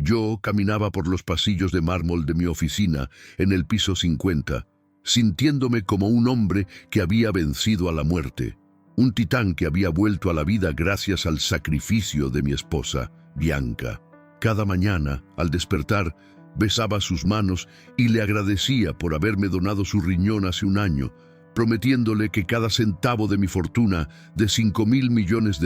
Yo caminaba por los pasillos de mármol de mi oficina en el piso 50, sintiéndome como un hombre que había vencido a la muerte, un titán que había vuelto a la vida gracias al sacrificio de mi esposa, Bianca. Cada mañana, al despertar, besaba sus manos y le agradecía por haberme donado su riñón hace un año, prometiéndole que cada centavo de mi fortuna de $5.000 millones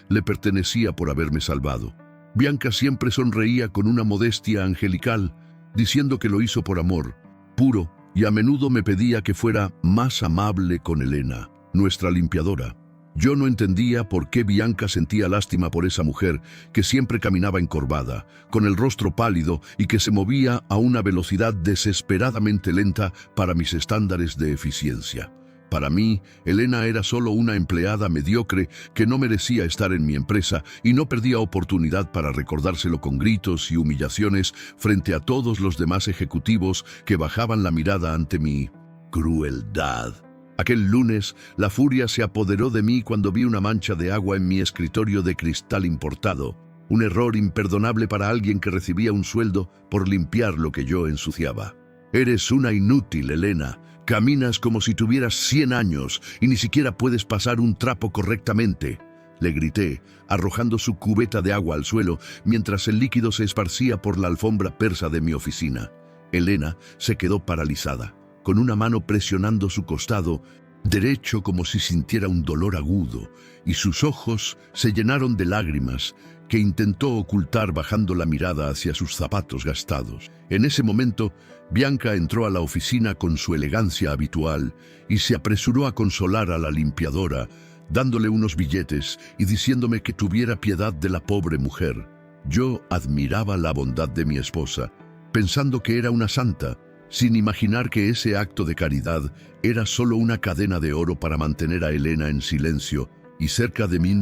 le pertenecía por haberme salvado. Bianca siempre sonreía con una modestia angelical, diciendo que lo hizo por amor, puro, y a menudo me pedía que fuera más amable con Elena, nuestra limpiadora. Yo no entendía por qué Bianca sentía lástima por esa mujer que siempre caminaba encorvada, con el rostro pálido y que se movía a una velocidad desesperadamente lenta para mis estándares de eficiencia. Para mí, Elena era solo una empleada mediocre que no merecía estar en mi empresa y no perdía oportunidad para recordárselo con gritos y humillaciones frente a todos los demás ejecutivos que bajaban la mirada ante mi crueldad. Aquel lunes, la furia se apoderó de mí cuando vi una mancha de agua en mi escritorio de cristal importado, un error imperdonable para alguien que recibía un sueldo por limpiar lo que yo ensuciaba. «Eres una inútil, Elena. Caminas como si tuvieras 100 años y ni siquiera puedes pasar un trapo correctamente», le grité, arrojando su cubeta de agua al suelo mientras el líquido se esparcía por la alfombra persa de mi oficina. Elena se quedó paralizada, con una mano presionando su costado derecho como si sintiera un dolor agudo, y sus ojos se llenaron de lágrimas que intentó ocultar bajando la mirada hacia sus zapatos gastados. En ese momento, Bianca entró a la oficina con su elegancia habitual y se apresuró a consolar a la limpiadora, dándole unos billetes y diciéndome que tuviera piedad de la pobre mujer. Yo admiraba la bondad de mi esposa, pensando que era una santa, sin imaginar que ese acto de caridad era solo una cadena de oro para mantener a Elena en silencio y cerca de mí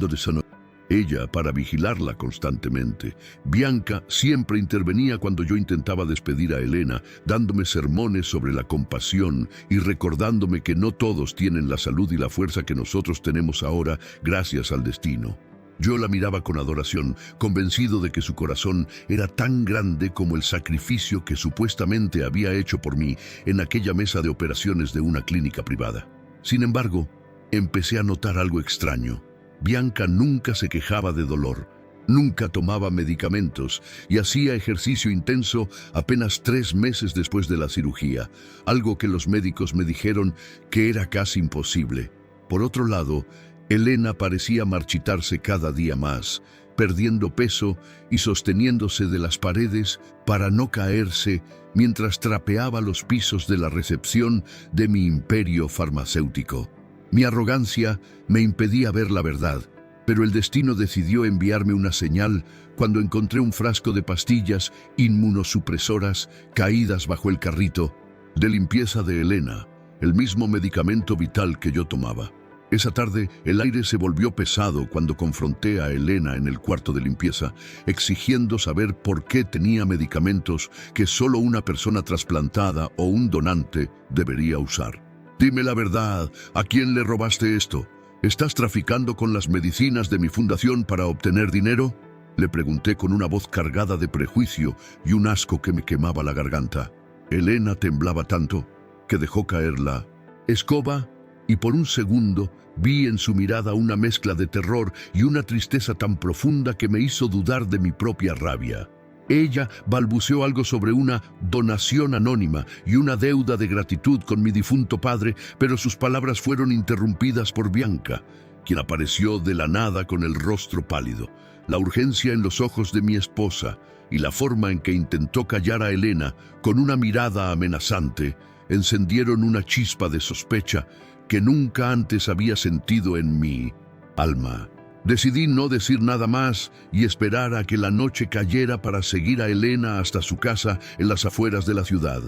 ella para vigilarla constantemente. Bianca siempre intervenía cuando yo intentaba despedir a Elena, dándome sermones sobre la compasión y recordándome que no todos tienen la salud y la fuerza que nosotros tenemos ahora gracias al destino. Yo la miraba con adoración, convencido de que su corazón era tan grande como el sacrificio que supuestamente había hecho por mí en aquella mesa de operaciones de una clínica privada. Sin embargo, empecé a notar algo extraño. Bianca nunca se quejaba de dolor, nunca tomaba medicamentos y hacía ejercicio intenso apenas 3 meses después de la cirugía, algo que los médicos me dijeron que era casi imposible. Por otro lado, Elena parecía marchitarse cada día más, perdiendo peso y sosteniéndose de las paredes para no caerse mientras trapeaba los pisos de la recepción de mi imperio farmacéutico. Mi arrogancia me impedía ver la verdad, pero el destino decidió enviarme una señal cuando encontré un frasco de pastillas inmunosupresoras caídas bajo el carrito de limpieza de Elena, el mismo medicamento vital que yo tomaba. Esa tarde, el aire se volvió pesado cuando confronté a Elena en el cuarto de limpieza, exigiendo saber por qué tenía medicamentos que solo una persona trasplantada o un donante debería usar. «Dime la verdad, ¿a quién le robaste esto? ¿Estás traficando con las medicinas de mi fundación para obtener dinero?», le pregunté con una voz cargada de prejuicio y un asco que me quemaba la garganta. Elena temblaba tanto que dejó caer la escoba y por un segundo vi en su mirada una mezcla de terror y una tristeza tan profunda que me hizo dudar de mi propia rabia. Ella balbuceó algo sobre una donación anónima y una deuda de gratitud con mi difunto padre, pero sus palabras fueron interrumpidas por Bianca, quien apareció de la nada con el rostro pálido. La urgencia en los ojos de mi esposa y la forma en que intentó callar a Elena con una mirada amenazante encendieron una chispa de sospecha que nunca antes había sentido en mi alma. Decidí no decir nada más y esperar a que la noche cayera para seguir a Elena hasta su casa en las afueras de la ciudad,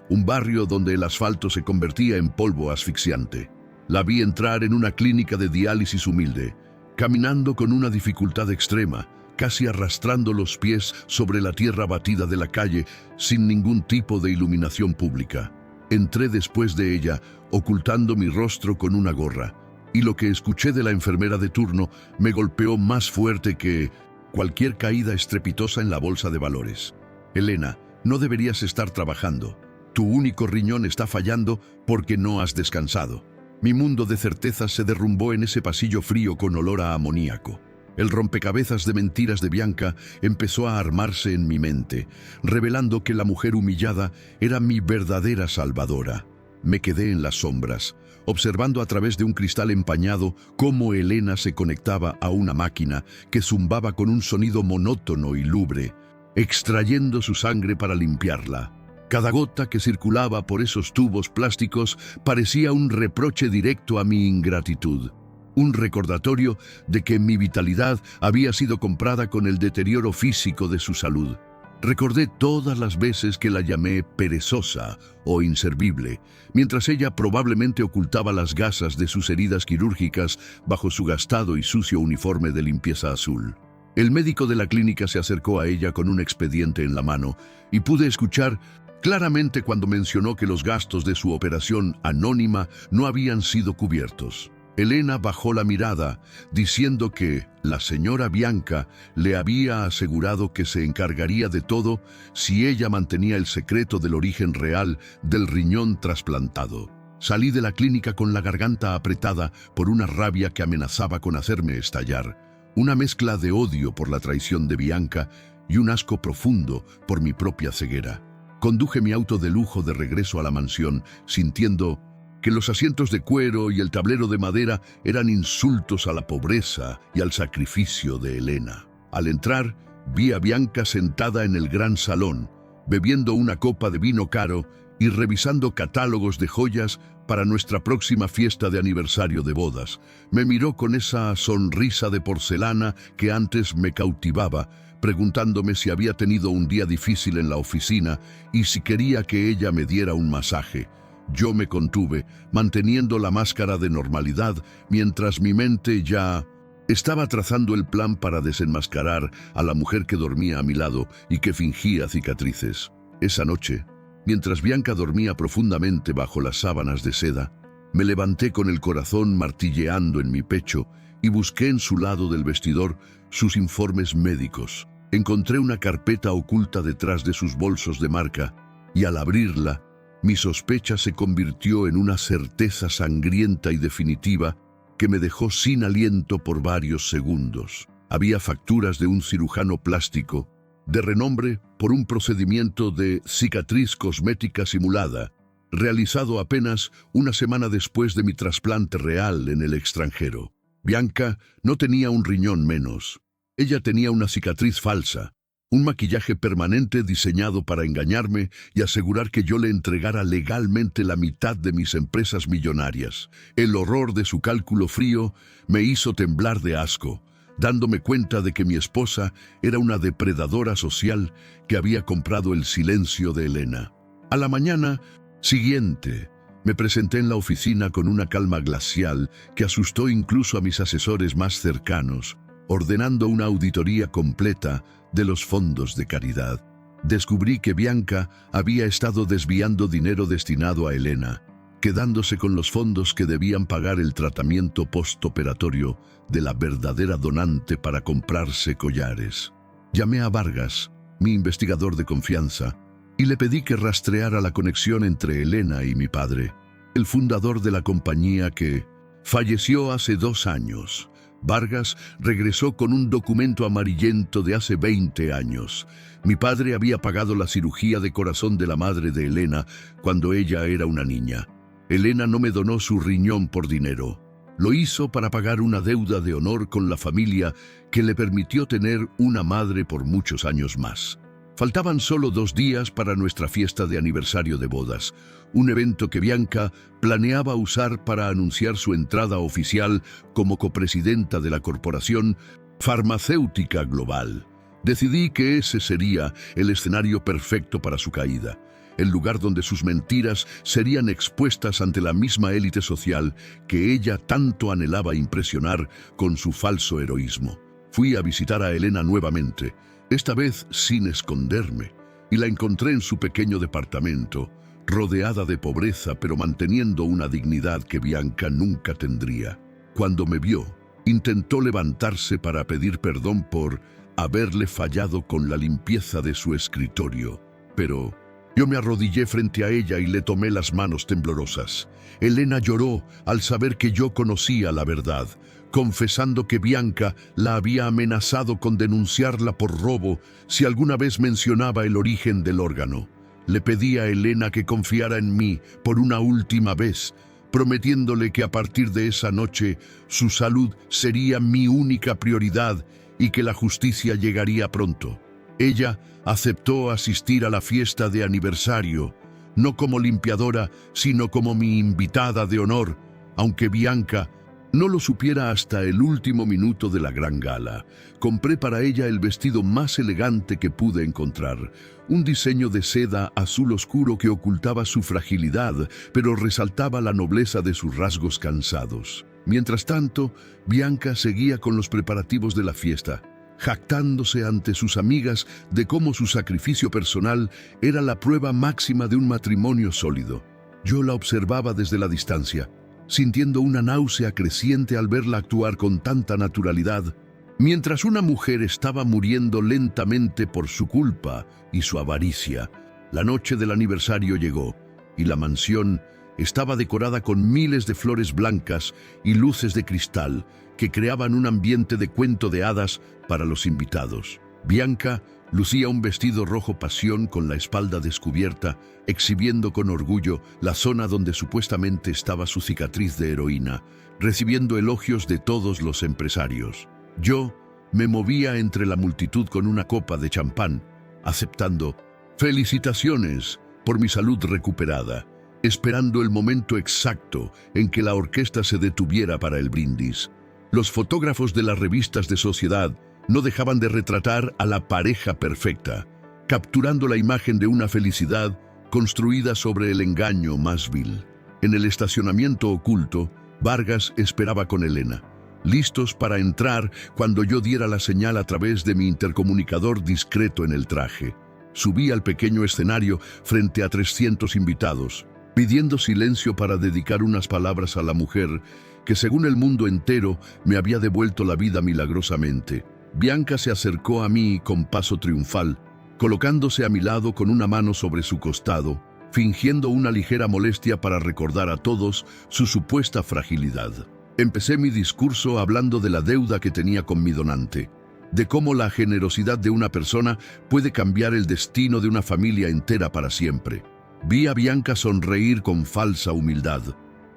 un barrio donde el asfalto se convertía en polvo asfixiante. La vi entrar en una clínica de diálisis humilde, caminando con una dificultad extrema, casi arrastrando los pies sobre la tierra batida de la calle sin ningún tipo de iluminación pública. Entré después de ella, ocultando mi rostro con una gorra, y lo que escuché de la enfermera de turno me golpeó más fuerte que cualquier caída estrepitosa en la bolsa de valores. Elena, no deberías estar trabajando. Tu único riñón está fallando porque no has descansado. Mi mundo de certezas se derrumbó en ese pasillo frío con olor a amoníaco. El rompecabezas de mentiras de Bianca empezó a armarse en mi mente, revelando que la mujer humillada era mi verdadera salvadora. Me quedé en las sombras, observando a través de un cristal empañado cómo Elena se conectaba a una máquina que zumbaba con un sonido monótono y lúgubre, extrayendo su sangre para limpiarla. Cada gota que circulaba por esos tubos plásticos parecía un reproche directo a mi ingratitud. Un recordatorio de que mi vitalidad había sido comprada con el deterioro físico de su salud. Recordé todas las veces que la llamé perezosa o inservible, mientras ella probablemente ocultaba las gasas de sus heridas quirúrgicas bajo su gastado y sucio uniforme de limpieza azul. El médico de la clínica se acercó a ella con un expediente en la mano y pude escuchar claramente cuando mencionó que los gastos de su operación anónima no habían sido cubiertos. Elena bajó la mirada, diciendo que la señora Bianca le había asegurado que se encargaría de todo si ella mantenía el secreto del origen real del riñón trasplantado. Salí de la clínica con la garganta apretada por una rabia que amenazaba con hacerme estallar, una mezcla de odio por la traición de Bianca y un asco profundo por mi propia ceguera. Conduje mi auto de lujo de regreso a la mansión, sintiendo que los asientos de cuero y el tablero de madera eran insultos a la pobreza y al sacrificio de Elena. Al entrar, vi a Bianca sentada en el gran salón, bebiendo una copa de vino caro y revisando catálogos de joyas para nuestra próxima fiesta de aniversario de bodas. Me miró con esa sonrisa de porcelana que antes me cautivaba, preguntándome si había tenido un día difícil en la oficina y si quería que ella me diera un masaje. Yo me contuve, manteniendo la máscara de normalidad, mientras mi mente ya estaba trazando el plan para desenmascarar a la mujer que dormía a mi lado y que fingía cicatrices. Esa noche, mientras Bianca dormía profundamente bajo las sábanas de seda, me levanté con el corazón martilleando en mi pecho y busqué en su lado del vestidor sus informes médicos. Encontré una carpeta oculta detrás de sus bolsos de marca y al abrirla, mi sospecha se convirtió en una certeza sangrienta y definitiva que me dejó sin aliento por varios segundos. Había facturas de un cirujano plástico, de renombre por un procedimiento de cicatriz cosmética simulada, realizado apenas una semana después de mi trasplante real en el extranjero. Bianca no tenía un riñón menos. Ella tenía una cicatriz falsa, un maquillaje permanente diseñado para engañarme y asegurar que yo le entregara legalmente la mitad de mis empresas millonarias. El horror de su cálculo frío me hizo temblar de asco, dándome cuenta de que mi esposa era una depredadora social que había comprado el silencio de Elena. A la mañana siguiente, me presenté en la oficina con una calma glacial que asustó incluso a mis asesores más cercanos, ordenando una auditoría completa de los fondos de caridad. Descubrí que Bianca había estado desviando dinero destinado a Elena, quedándose con los fondos que debían pagar el tratamiento postoperatorio de la verdadera donante para comprarse collares. Llamé a Vargas, mi investigador de confianza, y le pedí que rastreara la conexión entre Elena y mi padre, el fundador de la compañía que falleció hace 2 años. Vargas regresó con un documento amarillento de hace 20 años. Mi padre había pagado la cirugía de corazón de la madre de Elena cuando ella era una niña. Elena no me donó su riñón por dinero. Lo hizo para pagar una deuda de honor con la familia que le permitió tener una madre por muchos años más. Faltaban solo 2 días para nuestra fiesta de aniversario de bodas, un evento que Bianca planeaba usar para anunciar su entrada oficial como copresidenta de la corporación farmacéutica global. Decidí que ese sería el escenario perfecto para su caída, el lugar donde sus mentiras serían expuestas ante la misma élite social que ella tanto anhelaba impresionar con su falso heroísmo. Fui a visitar a Elena nuevamente, esta vez sin esconderme, y la encontré en su pequeño departamento, rodeada de pobreza pero manteniendo una dignidad que Bianca nunca tendría. Cuando me vio, intentó levantarse para pedir perdón por haberle fallado con la limpieza de su escritorio. Pero yo me arrodillé frente a ella y le tomé las manos temblorosas. Elena lloró al saber que yo conocía la verdad, confesando que Bianca la había amenazado con denunciarla por robo si alguna vez mencionaba el origen del órgano. Le pedí a Elena que confiara en mí por una última vez, prometiéndole que a partir de esa noche su salud sería mi única prioridad y que la justicia llegaría pronto. Ella aceptó asistir a la fiesta de aniversario, no como limpiadora, sino como mi invitada de honor, aunque Bianca no lo supiera hasta el último minuto de la gran gala. Compré para ella el vestido más elegante que pude encontrar, un diseño de seda azul oscuro que ocultaba su fragilidad, pero resaltaba la nobleza de sus rasgos cansados. Mientras tanto, Bianca seguía con los preparativos de la fiesta, jactándose ante sus amigas de cómo su sacrificio personal era la prueba máxima de un matrimonio sólido. Yo la observaba desde la distancia, sintiendo una náusea creciente al verla actuar con tanta naturalidad, mientras una mujer estaba muriendo lentamente por su culpa y su avaricia. La noche del aniversario llegó, y la mansión estaba decorada con miles de flores blancas y luces de cristal que creaban un ambiente de cuento de hadas para los invitados. Bianca lucía un vestido rojo pasión con la espalda descubierta, exhibiendo con orgullo la zona donde supuestamente estaba su cicatriz de heroína, recibiendo elogios de todos los empresarios. Yo me movía entre la multitud con una copa de champán, aceptando felicitaciones por mi salud recuperada, esperando el momento exacto en que la orquesta se detuviera para el brindis. Los fotógrafos de las revistas de sociedad no dejaban de retratar a la pareja perfecta, capturando la imagen de una felicidad construida sobre el engaño más vil. En el estacionamiento oculto, Vargas esperaba con Elena, listos para entrar cuando yo diera la señal a través de mi intercomunicador discreto en el traje. Subí al pequeño escenario frente a 300 invitados, pidiendo silencio para dedicar unas palabras a la mujer que, según el mundo entero, me había devuelto la vida milagrosamente. Bianca se acercó a mí con paso triunfal, colocándose a mi lado con una mano sobre su costado, fingiendo una ligera molestia para recordar a todos su supuesta fragilidad. Empecé mi discurso hablando de la deuda que tenía con mi donante, de cómo la generosidad de una persona puede cambiar el destino de una familia entera para siempre. Vi a Bianca sonreír con falsa humildad,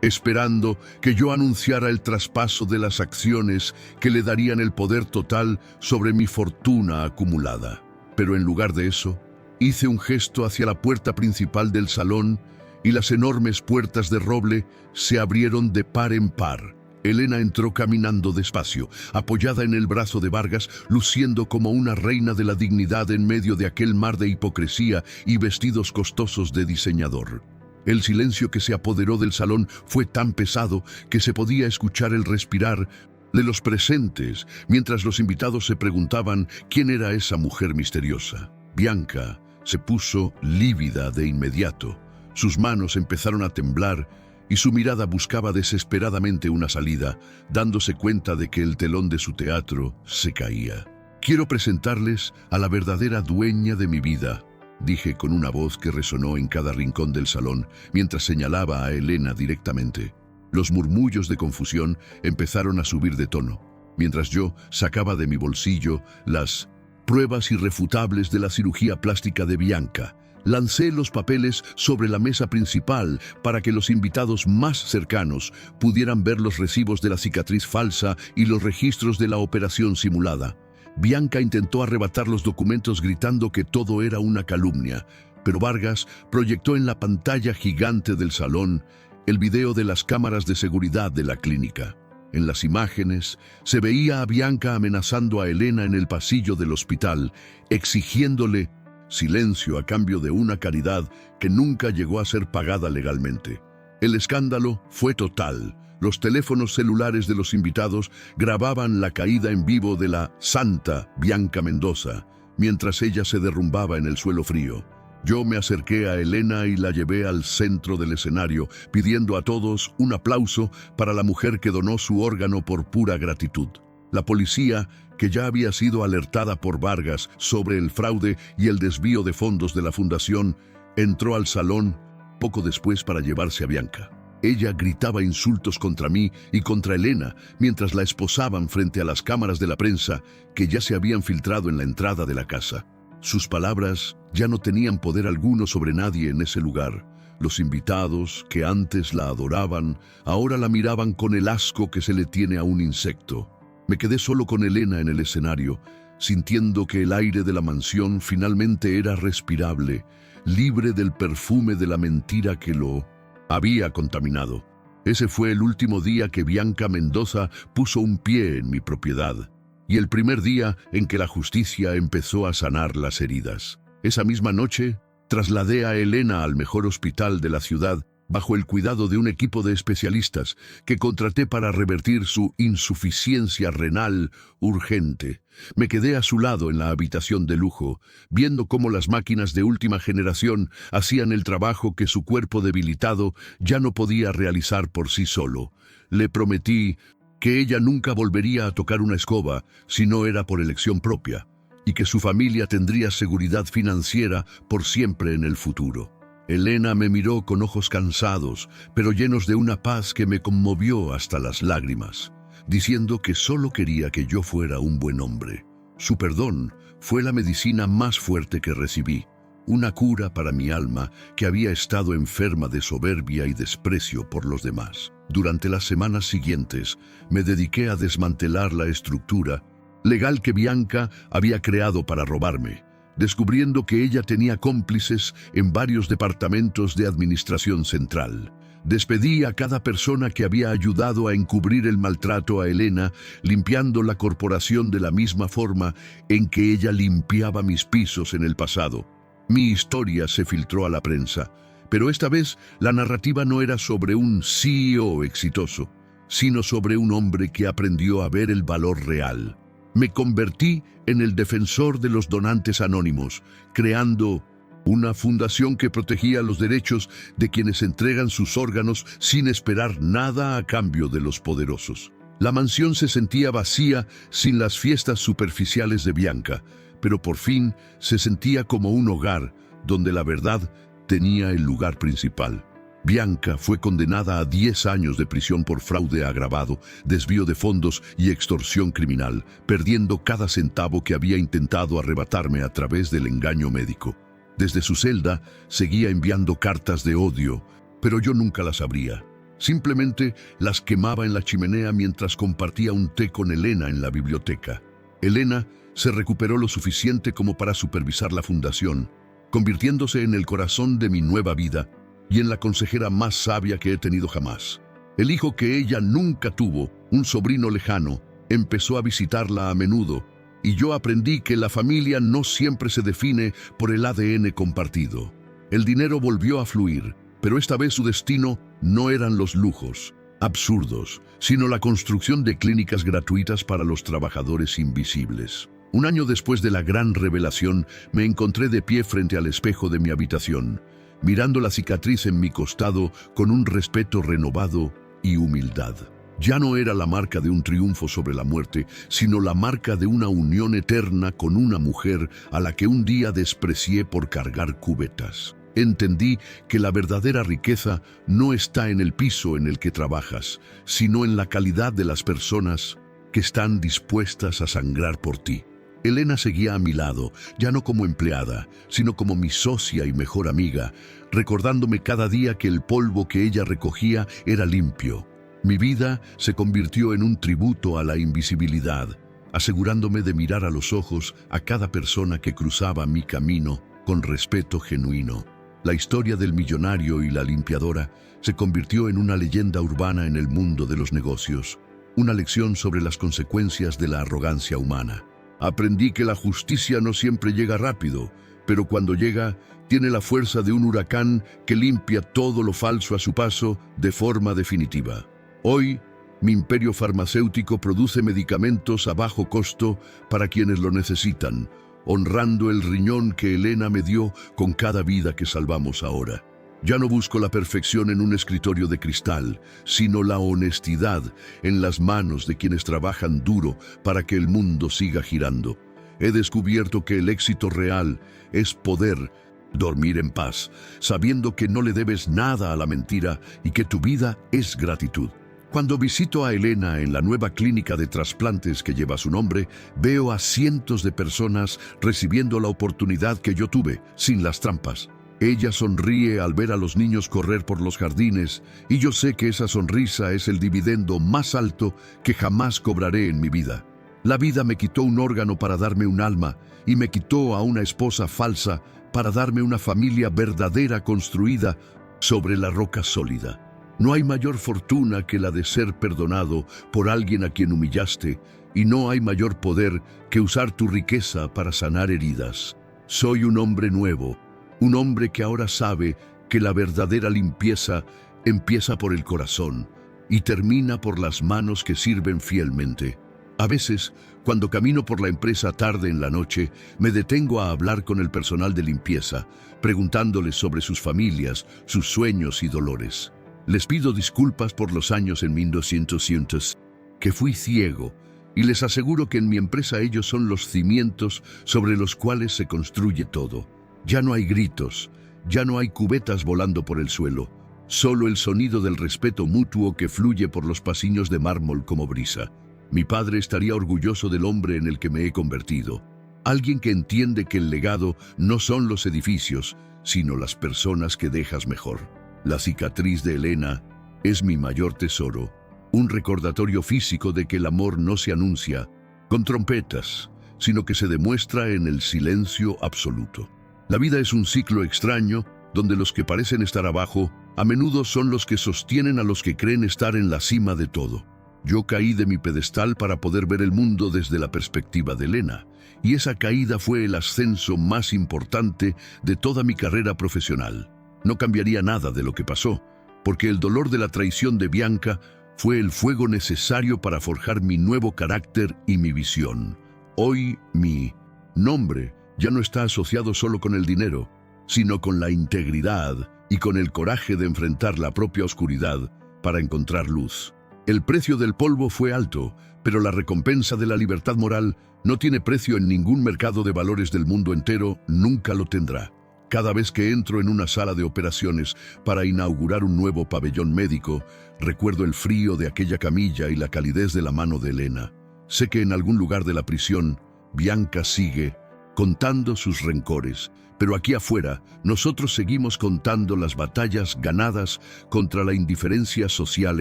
esperando que yo anunciara el traspaso de las acciones que le darían el poder total sobre mi fortuna acumulada. Pero en lugar de eso, hice un gesto hacia la puerta principal del salón y las enormes puertas de roble se abrieron de par en par. Elena entró caminando despacio, apoyada en el brazo de Vargas, luciendo como una reina de la dignidad en medio de aquel mar de hipocresía y vestidos costosos de diseñador. El silencio que se apoderó del salón fue tan pesado que se podía escuchar el respirar de los presentes, mientras los invitados se preguntaban quién era esa mujer misteriosa. Bianca se puso lívida de inmediato. Sus manos empezaron a temblar y su mirada buscaba desesperadamente una salida, dándose cuenta de que el telón de su teatro se caía. «Quiero presentarles a la verdadera dueña de mi vida», dije con una voz que resonó en cada rincón del salón, mientras señalaba a Elena directamente. Los murmullos de confusión empezaron a subir de tono, mientras yo sacaba de mi bolsillo las pruebas irrefutables de la cirugía plástica de Bianca. Lancé los papeles sobre la mesa principal para que los invitados más cercanos pudieran ver los recibos de la cicatriz falsa y los registros de la operación simulada. Bianca intentó arrebatar los documentos gritando que todo era una calumnia, pero Vargas proyectó en la pantalla gigante del salón el video de las cámaras de seguridad de la clínica. En las imágenes se veía a Bianca amenazando a Elena en el pasillo del hospital, exigiéndole silencio a cambio de una caridad que nunca llegó a ser pagada legalmente. El escándalo fue total. Los teléfonos celulares de los invitados grababan la caída en vivo de la santa Bianca Mendoza, mientras ella se derrumbaba en el suelo frío. Yo me acerqué a Elena y la llevé al centro del escenario, pidiendo a todos un aplauso para la mujer que donó su órgano por pura gratitud. La policía que ya había sido alertada por Vargas sobre el fraude y el desvío de fondos de la fundación, entró al salón poco después para llevarse a Bianca. Ella gritaba insultos contra mí y contra Elena mientras la esposaban frente a las cámaras de la prensa que ya se habían filtrado en la entrada de la casa. Sus palabras ya no tenían poder alguno sobre nadie en ese lugar. Los invitados, que antes la adoraban, ahora la miraban con el asco que se le tiene a un insecto. Me quedé solo con Elena en el escenario, sintiendo que el aire de la mansión finalmente era respirable, libre del perfume de la mentira que lo había contaminado. Ese fue el último día que Bianca Mendoza puso un pie en mi propiedad, y el primer día en que la justicia empezó a sanar las heridas. Esa misma noche, trasladé a Elena al mejor hospital de la ciudad bajo el cuidado de un equipo de especialistas que contraté para revertir su insuficiencia renal urgente. Me quedé a su lado en la habitación de lujo, viendo cómo las máquinas de última generación hacían el trabajo que su cuerpo debilitado ya no podía realizar por sí solo. Le prometí que ella nunca volvería a tocar una escoba si no era por elección propia, y que su familia tendría seguridad financiera por siempre en el futuro. Elena me miró con ojos cansados, pero llenos de una paz que me conmovió hasta las lágrimas, diciendo que solo quería que yo fuera un buen hombre. Su perdón fue la medicina más fuerte que recibí, una cura para mi alma que había estado enferma de soberbia y desprecio por los demás. Durante las semanas siguientes, me dediqué a desmantelar la estructura legal que Bianca había creado para robarme, descubriendo que ella tenía cómplices en varios departamentos de administración central. Despedí a cada persona que había ayudado a encubrir el maltrato a Elena, limpiando la corporación de la misma forma en que ella limpiaba mis pisos en el pasado. Mi historia se filtró a la prensa, pero esta vez la narrativa no era sobre un CEO exitoso, sino sobre un hombre que aprendió a ver el valor real. Me convertí en el defensor de los donantes anónimos, creando una fundación que protegía los derechos de quienes entregan sus órganos sin esperar nada a cambio de los poderosos. La mansión se sentía vacía sin las fiestas superficiales de Bianca, pero por fin se sentía como un hogar donde la verdad tenía el lugar principal. Bianca fue condenada a 10 años de prisión por fraude agravado, desvío de fondos y extorsión criminal, perdiendo cada centavo que había intentado arrebatarme a través del engaño médico. Desde su celda seguía enviando cartas de odio, pero yo nunca las abría. Simplemente las quemaba en la chimenea mientras compartía un té con Elena en la biblioteca. Elena se recuperó lo suficiente como para supervisar la fundación, convirtiéndose en el corazón de mi nueva vida y en la consejera más sabia que he tenido jamás. El hijo que ella nunca tuvo, un sobrino lejano, empezó a visitarla a menudo, y yo aprendí que la familia no siempre se define por el ADN compartido. El dinero volvió a fluir, pero esta vez su destino no eran los lujos absurdos, sino la construcción de clínicas gratuitas para los trabajadores invisibles. Un año después de la gran revelación, me encontré de pie frente al espejo de mi habitación, mirando la cicatriz en mi costado con un respeto renovado y humildad. Ya no era la marca de un triunfo sobre la muerte, sino la marca de una unión eterna con una mujer a la que un día desprecié por cargar cubetas. Entendí que la verdadera riqueza no está en el piso en el que trabajas, sino en la calidad de las personas que están dispuestas a sangrar por ti. Elena seguía a mi lado, ya no como empleada, sino como mi socia y mejor amiga, recordándome cada día que el polvo que ella recogía era limpio. Mi vida se convirtió en un tributo a la invisibilidad, asegurándome de mirar a los ojos a cada persona que cruzaba mi camino con respeto genuino. La historia del millonario y la limpiadora se convirtió en una leyenda urbana en el mundo de los negocios, una lección sobre las consecuencias de la arrogancia humana. Aprendí que la justicia no siempre llega rápido, pero cuando llega, tiene la fuerza de un huracán que limpia todo lo falso a su paso de forma definitiva. Hoy, mi imperio farmacéutico produce medicamentos a bajo costo para quienes lo necesitan, honrando el riñón que Elena me dio con cada vida que salvamos ahora. Ya no busco la perfección en un escritorio de cristal, sino la honestidad en las manos de quienes trabajan duro para que el mundo siga girando. He descubierto que el éxito real es poder dormir en paz, sabiendo que no le debes nada a la mentira y que tu vida es gratitud. Cuando visito a Elena en la nueva clínica de trasplantes que lleva su nombre, veo a cientos de personas recibiendo la oportunidad que yo tuve, sin las trampas. Ella sonríe al ver a los niños correr por los jardines, y yo sé que esa sonrisa es el dividendo más alto que jamás cobraré en mi vida. La vida me quitó un órgano para darme un alma, y me quitó a una esposa falsa para darme una familia verdadera construida sobre la roca sólida. No hay mayor fortuna que la de ser perdonado por alguien a quien humillaste, y no hay mayor poder que usar tu riqueza para sanar heridas. Soy un hombre nuevo, un hombre que ahora sabe que la verdadera limpieza empieza por el corazón y termina por las manos que sirven fielmente. A veces, cuando camino por la empresa tarde en la noche, me detengo a hablar con el personal de limpieza, preguntándoles sobre sus familias, sus sueños y dolores. Les pido disculpas por los años en 1200 que fui ciego, y les aseguro que en mi empresa ellos son los cimientos sobre los cuales se construye todo. Ya no hay gritos, ya no hay cubetas volando por el suelo, solo el sonido del respeto mutuo que fluye por los pasillos de mármol como brisa. Mi padre estaría orgulloso del hombre en el que me he convertido. Alguien que entiende que el legado no son los edificios, sino las personas que dejas mejor. La cicatriz de Elena es mi mayor tesoro, un recordatorio físico de que el amor no se anuncia con trompetas, sino que se demuestra en el silencio absoluto. La vida es un ciclo extraño, donde los que parecen estar abajo, a menudo son los que sostienen a los que creen estar en la cima de todo. Yo caí de mi pedestal para poder ver el mundo desde la perspectiva de Elena, y esa caída fue el ascenso más importante de toda mi carrera profesional. No cambiaría nada de lo que pasó, porque el dolor de la traición de Bianca fue el fuego necesario para forjar mi nuevo carácter y mi visión. Hoy mi nombre ya no está asociado solo con el dinero, sino con la integridad y con el coraje de enfrentar la propia oscuridad para encontrar luz. El precio del polvo fue alto, pero la recompensa de la libertad moral no tiene precio en ningún mercado de valores del mundo entero, nunca lo tendrá. Cada vez que entro en una sala de operaciones para inaugurar un nuevo pabellón médico, recuerdo el frío de aquella camilla y la calidez de la mano de Elena. Sé que en algún lugar de la prisión, Bianca sigue contando sus rencores, pero aquí afuera, nosotros seguimos contando las batallas ganadas contra la indiferencia social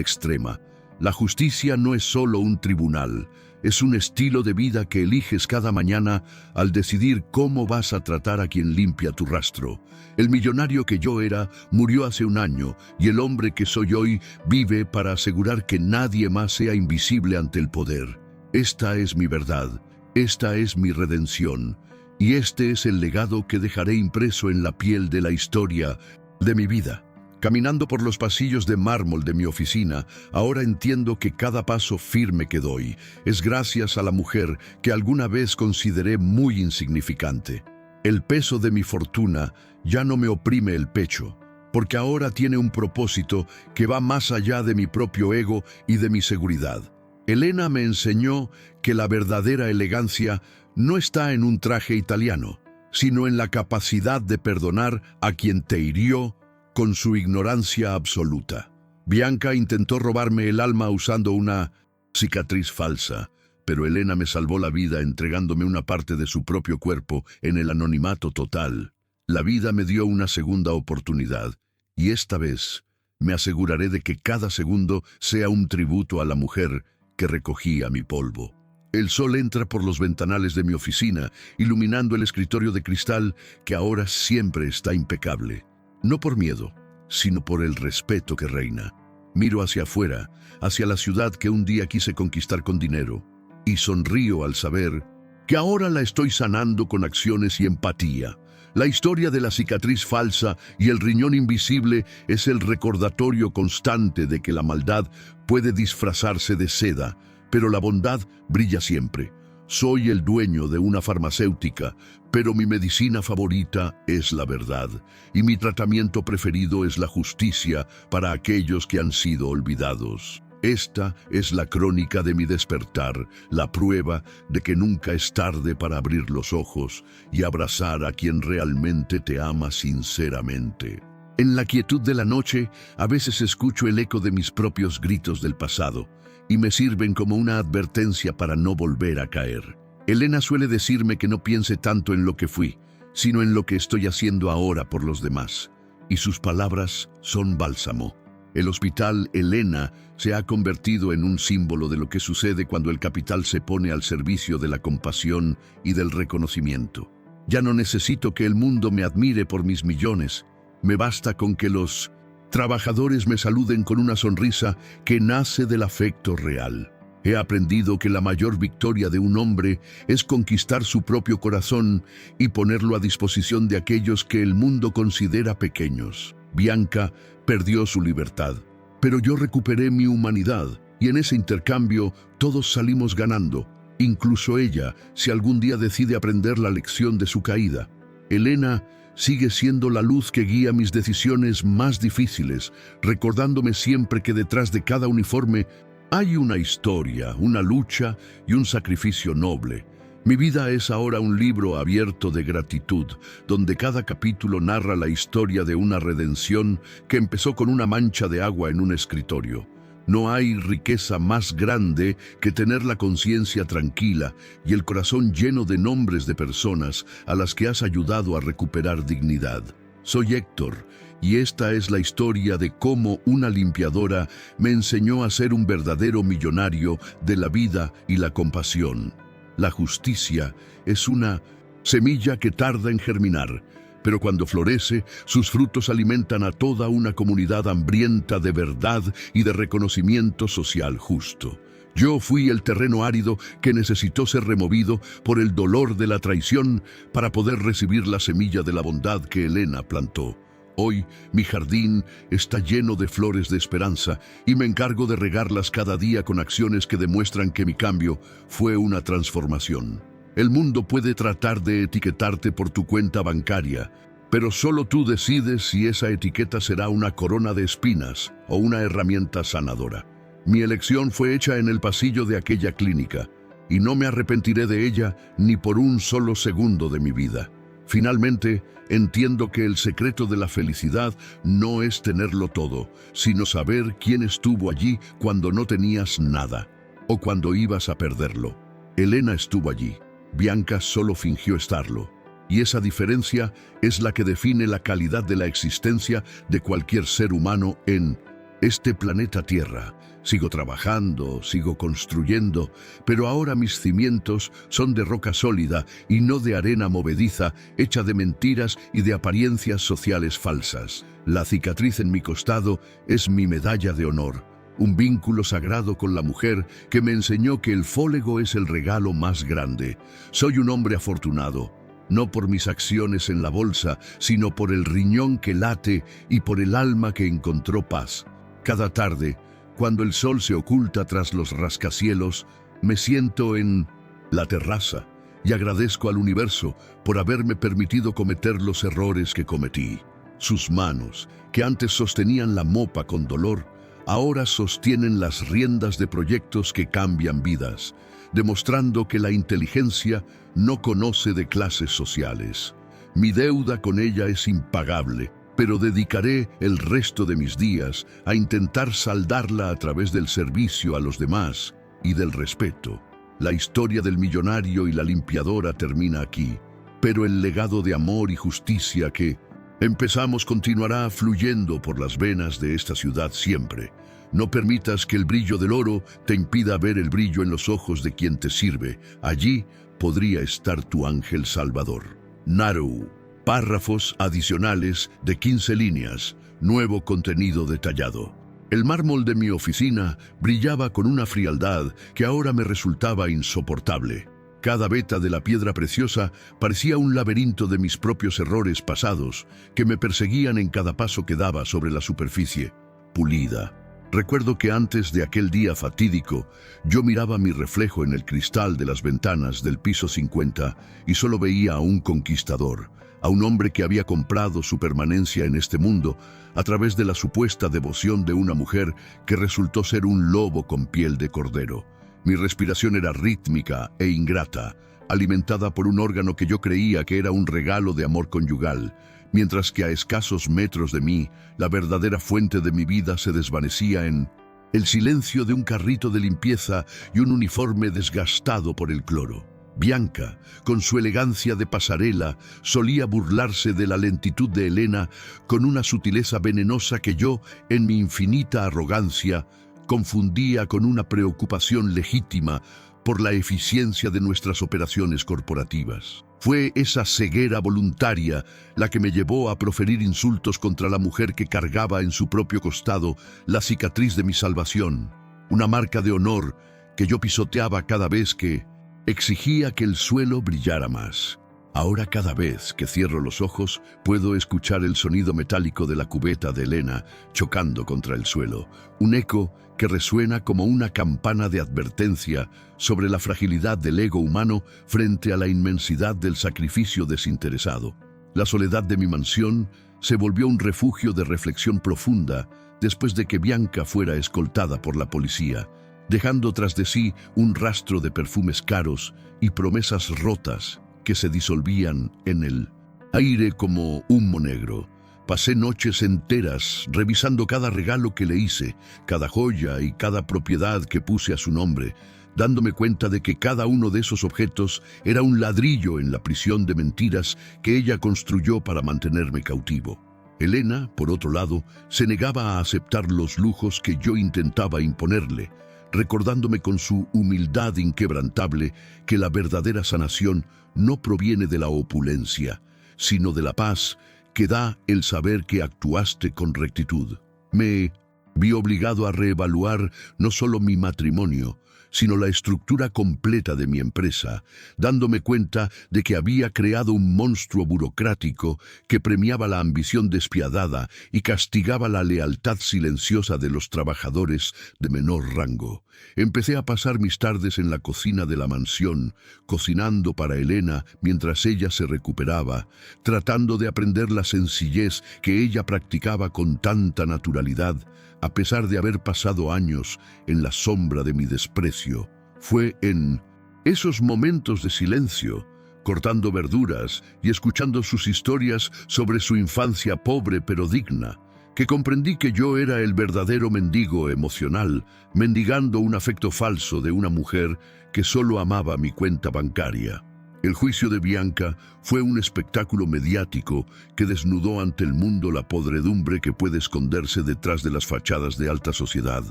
extrema. La justicia no es solo un tribunal, es un estilo de vida que eliges cada mañana al decidir cómo vas a tratar a quien limpia tu rastro. El millonario que yo era murió hace un año y el hombre que soy hoy vive para asegurar que nadie más sea invisible ante el poder. Esta es mi verdad, esta es mi redención y este es el legado que dejaré impreso en la piel de la historia de mi vida. Caminando por los pasillos de mármol de mi oficina, ahora entiendo que cada paso firme que doy es gracias a la mujer que alguna vez consideré muy insignificante. El peso de mi fortuna ya no me oprime el pecho, porque ahora tiene un propósito que va más allá de mi propio ego y de mi seguridad. Elena me enseñó que la verdadera elegancia no está en un traje italiano, sino en la capacidad de perdonar a quien te hirió con su ignorancia absoluta. Bianca intentó robarme el alma usando una cicatriz falsa, pero Elena me salvó la vida entregándome una parte de su propio cuerpo en el anonimato total. La vida me dio una segunda oportunidad, y esta vez me aseguraré de que cada segundo sea un tributo a la mujer que recogía mi polvo. El sol entra por los ventanales de mi oficina, iluminando el escritorio de cristal que ahora siempre está impecable. No por miedo, sino por el respeto que reina. Miro hacia afuera, hacia la ciudad que un día quise conquistar con dinero, y sonrío al saber que ahora la estoy sanando con acciones y empatía. La historia de la cicatriz falsa y el riñón invisible es el recordatorio constante de que la maldad puede disfrazarse de seda, pero la bondad brilla siempre. Soy el dueño de una farmacéutica, pero mi medicina favorita es la verdad, y mi tratamiento preferido es la justicia para aquellos que han sido olvidados. Esta es la crónica de mi despertar, la prueba de que nunca es tarde para abrir los ojos y abrazar a quien realmente te ama sinceramente. En la quietud de la noche, a veces escucho el eco de mis propios gritos del pasado, y me sirven como una advertencia para no volver a caer. Elena suele decirme que no piense tanto en lo que fui, sino en lo que estoy haciendo ahora por los demás, y sus palabras son bálsamo. El hospital Elena se ha convertido en un símbolo de lo que sucede cuando el capital se pone al servicio de la compasión y del reconocimiento. Ya no necesito que el mundo me admire por mis millones, me basta con que los trabajadores me saluden con una sonrisa que nace del afecto real. He aprendido que la mayor victoria de un hombre es conquistar su propio corazón y ponerlo a disposición de aquellos que el mundo considera pequeños. Bianca perdió su libertad, pero yo recuperé mi humanidad, y en ese intercambio todos salimos ganando, incluso ella, si algún día decide aprender la lección de su caída. Elena sigue siendo la luz que guía mis decisiones más difíciles, recordándome siempre que detrás de cada uniforme hay una historia, una lucha y un sacrificio noble. Mi vida es ahora un libro abierto de gratitud, donde cada capítulo narra la historia de una redención que empezó con una mancha de agua en un escritorio. No hay riqueza más grande que tener la conciencia tranquila y el corazón lleno de nombres de personas a las que has ayudado a recuperar dignidad. Soy Héctor, y esta es la historia de cómo una limpiadora me enseñó a ser un verdadero millonario de la vida y la compasión. La justicia es una semilla que tarda en germinar, pero cuando florece, sus frutos alimentan a toda una comunidad hambrienta de verdad y de reconocimiento social justo. Yo fui el terreno árido que necesitó ser removido por el dolor de la traición para poder recibir la semilla de la bondad que Elena plantó. Hoy, mi jardín está lleno de flores de esperanza y me encargo de regarlas cada día con acciones que demuestran que mi cambio fue una transformación. El mundo puede tratar de etiquetarte por tu cuenta bancaria, pero solo tú decides si esa etiqueta será una corona de espinas o una herramienta sanadora. Mi elección fue hecha en el pasillo de aquella clínica, y no me arrepentiré de ella ni por un solo segundo de mi vida. Finalmente, entiendo que el secreto de la felicidad no es tenerlo todo, sino saber quién estuvo allí cuando no tenías nada, o cuando ibas a perderlo. Elena estuvo allí. Bianca solo fingió estarlo, y esa diferencia es la que define la calidad de la existencia de cualquier ser humano en este planeta Tierra. Sigo trabajando, sigo construyendo, pero ahora mis cimientos son de roca sólida y no de arena movediza hecha de mentiras y de apariencias sociales falsas. La cicatriz en mi costado es mi medalla de honor, un vínculo sagrado con la mujer que me enseñó que el fólego es el regalo más grande. Soy un hombre afortunado, no por mis acciones en la bolsa, sino por el riñón que late y por el alma que encontró paz. Cada tarde, cuando el sol se oculta tras los rascacielos, me siento en la terraza y agradezco al universo por haberme permitido cometer los errores que cometí. Sus manos, que antes sostenían la mopa con dolor, ahora sostienen las riendas de proyectos que cambian vidas, demostrando que la inteligencia no conoce de clases sociales. Mi deuda con ella es impagable, pero dedicaré el resto de mis días a intentar saldarla a través del servicio a los demás y del respeto. La historia del millonario y la limpiadora termina aquí, pero el legado de amor y justicia que empezamos continuará fluyendo por las venas de esta ciudad siempre. No permitas que el brillo del oro te impida ver el brillo en los ojos de quien te sirve. Allí podría estar tu ángel salvador. Naru. Párrafos adicionales de 15 líneas. Nuevo contenido detallado. El mármol de mi oficina brillaba con una frialdad que ahora me resultaba insoportable. Cada veta de la piedra preciosa parecía un laberinto de mis propios errores pasados que me perseguían en cada paso que daba sobre la superficie, pulida, Recuerdo que antes de aquel día fatídico, yo miraba mi reflejo en el cristal de las ventanas del piso 50 y solo veía a un conquistador, a un hombre que había comprado su permanencia en este mundo a través de la supuesta devoción de una mujer que resultó ser un lobo con piel de cordero. Mi respiración era rítmica e ingrata, alimentada por un órgano que yo creía que era un regalo de amor conyugal, mientras que a escasos metros de mí, la verdadera fuente de mi vida se desvanecía en el silencio de un carrito de limpieza y un uniforme desgastado por el cloro. Bianca, con su elegancia de pasarela, solía burlarse de la lentitud de Elena con una sutileza venenosa que yo, en mi infinita arrogancia, confundía con una preocupación legítima por la eficiencia de nuestras operaciones corporativas. Fue esa ceguera voluntaria la que me llevó a proferir insultos contra la mujer que cargaba en su propio costado la cicatriz de mi salvación, una marca de honor que yo pisoteaba cada vez que exigía que el suelo brillara más. Ahora cada vez que cierro los ojos puedo escuchar el sonido metálico de la cubeta de Elena chocando contra el suelo, un eco que resuena como una campana de advertencia sobre la fragilidad del ego humano frente a la inmensidad del sacrificio desinteresado. La soledad de mi mansión se volvió un refugio de reflexión profunda después de que Bianca fuera escoltada por la policía, dejando tras de sí un rastro de perfumes caros y promesas rotas que se disolvían en el aire como humo negro. Pasé noches enteras revisando cada regalo que le hice, cada joya y cada propiedad que puse a su nombre, dándome cuenta de que cada uno de esos objetos era un ladrillo en la prisión de mentiras que ella construyó para mantenerme cautivo. Elena, por otro lado, se negaba a aceptar los lujos que yo intentaba imponerle, recordándome con su humildad inquebrantable que la verdadera sanación no proviene de la opulencia, sino de la paz que da el saber que actuaste con rectitud. Me vi obligado a reevaluar no solo mi matrimonio, sino la estructura completa de mi empresa, dándome cuenta de que había creado un monstruo burocrático que premiaba la ambición despiadada y castigaba la lealtad silenciosa de los trabajadores de menor rango. Empecé a pasar mis tardes en la cocina de la mansión, cocinando para Elena mientras ella se recuperaba, tratando de aprender la sencillez que ella practicaba con tanta naturalidad, a pesar de haber pasado años en la sombra de mi desprecio. Fue en esos momentos de silencio, cortando verduras y escuchando sus historias sobre su infancia pobre pero digna, que comprendí que yo era el verdadero mendigo emocional, mendigando un afecto falso de una mujer que solo amaba mi cuenta bancaria. El juicio de Bianca fue un espectáculo mediático que desnudó ante el mundo la podredumbre que puede esconderse detrás de las fachadas de alta sociedad,